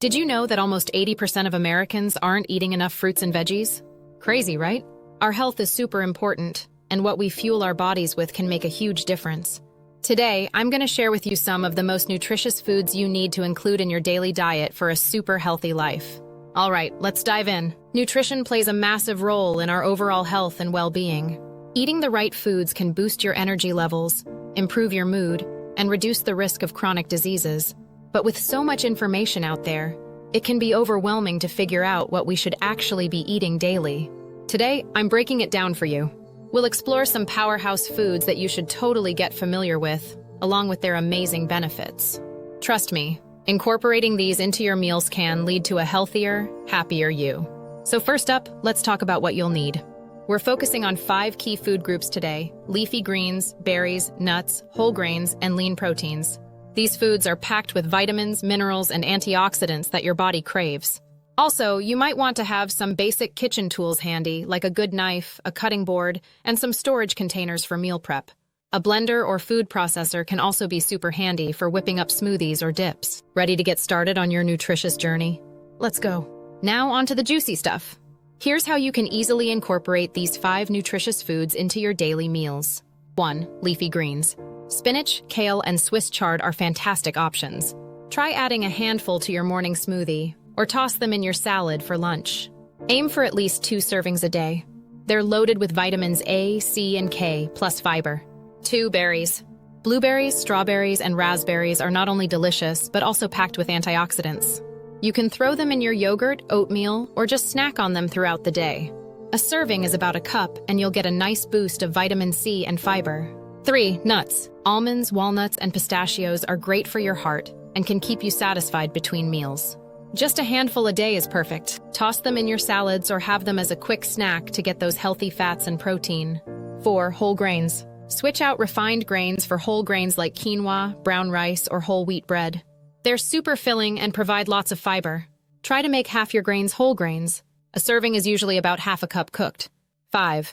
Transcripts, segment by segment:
Did you know that almost 80% of Americans aren't eating enough fruits and veggies? Crazy, right? Our health is super important, and what we fuel our bodies with can make a huge difference. Today, I'm going to share with you some of the most nutritious foods you need to include in your daily diet for a super healthy life. All right, let's dive in. Nutrition plays a massive role in our overall health and well-being. Eating the right foods can boost your energy levels, improve your mood, and reduce the risk of chronic diseases. But with so much information out there, it can be overwhelming to figure out what we should actually be eating daily. Today, I'm breaking it down for you. We'll explore some powerhouse foods that you should totally get familiar with, along with their amazing benefits. Trust me, incorporating these into your meals can lead to a healthier, happier you. So first up, let's talk about what you'll need. We're focusing on 5 key food groups today: leafy greens, berries, nuts, whole grains, and lean proteins. These foods are packed with vitamins, minerals, and antioxidants that your body craves. Also, you might want to have some basic kitchen tools handy, like a good knife, a cutting board, and some storage containers for meal prep. A blender or food processor can also be super handy for whipping up smoothies or dips. Ready to get started on your nutritious journey? Let's go. Now onto the juicy stuff. Here's how you can easily incorporate these 5 nutritious foods into your daily meals. 1. Leafy greens. Spinach, kale, and Swiss chard are fantastic options. Try adding a handful to your morning smoothie, or toss them in your salad for lunch. Aim for at least 2 servings a day. They're loaded with vitamins A, C, and K, plus fiber. 2. Berries. Blueberries, strawberries, and raspberries are not only delicious, but also packed with antioxidants. You can throw them in your yogurt, oatmeal, or just snack on them throughout the day. A serving is about a cup, and you'll get a nice boost of vitamin C and fiber. 3. Nuts. Almonds, walnuts, and pistachios are great for your heart and can keep you satisfied between meals. Just a handful a day is perfect. Toss them in your salads or have them as a quick snack to get those healthy fats and protein. 4. Whole grains. Switch out refined grains for whole grains like quinoa, brown rice, or whole wheat bread. They're super filling and provide lots of fiber. Try to make half your grains whole grains. A serving is usually about half a cup cooked. 5.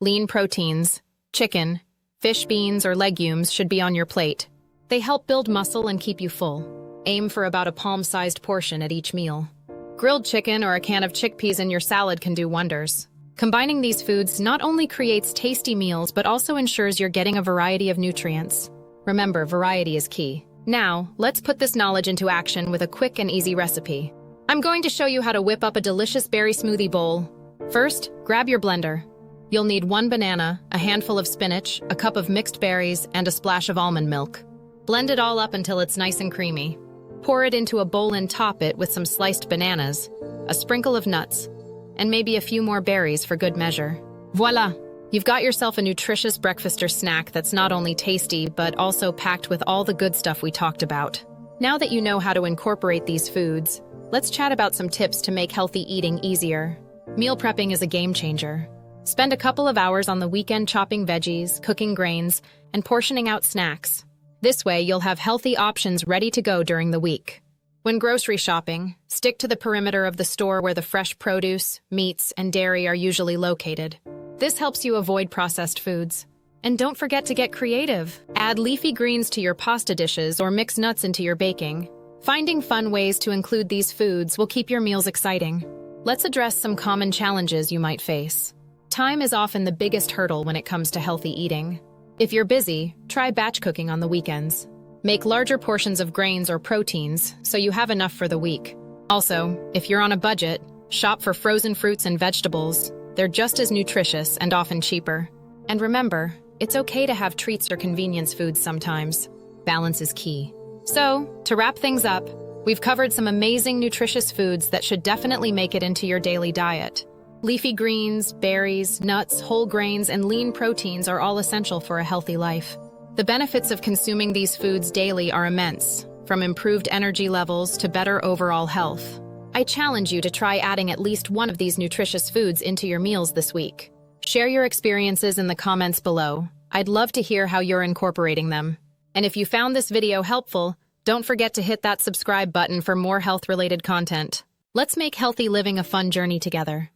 Lean proteins. Chicken, fish, beans, or legumes should be on your plate. They help build muscle and keep you full. Aim for about a palm-sized portion at each meal. Grilled chicken or a can of chickpeas in your salad can do wonders. Combining these foods not only creates tasty meals, but also ensures you're getting a variety of nutrients. Remember, variety is key. Now, let's put this knowledge into action with a quick and easy recipe. I'm going to show you how to whip up a delicious berry smoothie bowl. First, grab your blender. You'll need 1 banana, a handful of spinach, a cup of mixed berries, and a splash of almond milk. Blend it all up until it's nice and creamy. Pour it into a bowl and top it with some sliced bananas, a sprinkle of nuts, and maybe a few more berries for good measure. Voila! You've got yourself a nutritious breakfast or snack that's not only tasty, but also packed with all the good stuff we talked about. Now that you know how to incorporate these foods, let's chat about some tips to make healthy eating easier. Meal prepping is a game changer. Spend a couple of hours on the weekend chopping veggies, cooking grains, and portioning out snacks. This way, you'll have healthy options ready to go during the week. When grocery shopping, stick to the perimeter of the store where the fresh produce, meats, and dairy are usually located. This helps you avoid processed foods. And don't forget to get creative. Add leafy greens to your pasta dishes or mix nuts into your baking. Finding fun ways to include these foods will keep your meals exciting. Let's address some common challenges you might face. Time is often the biggest hurdle when it comes to healthy eating. If you're busy, try batch cooking on the weekends. Make larger portions of grains or proteins so you have enough for the week. Also, if you're on a budget, shop for frozen fruits and vegetables. They're just as nutritious and often cheaper. And remember, it's okay to have treats or convenience foods sometimes. Balance is key. So, to wrap things up, we've covered some amazing nutritious foods that should definitely make it into your daily diet. Leafy greens, berries, nuts, whole grains, and lean proteins are all essential for a healthy life. The benefits of consuming these foods daily are immense, from improved energy levels to better overall health. I challenge you to try adding at least one of these nutritious foods into your meals this week. Share your experiences in the comments below. I'd love to hear how you're incorporating them. And if you found this video helpful, don't forget to hit that subscribe button for more health-related content. Let's make healthy living a fun journey together.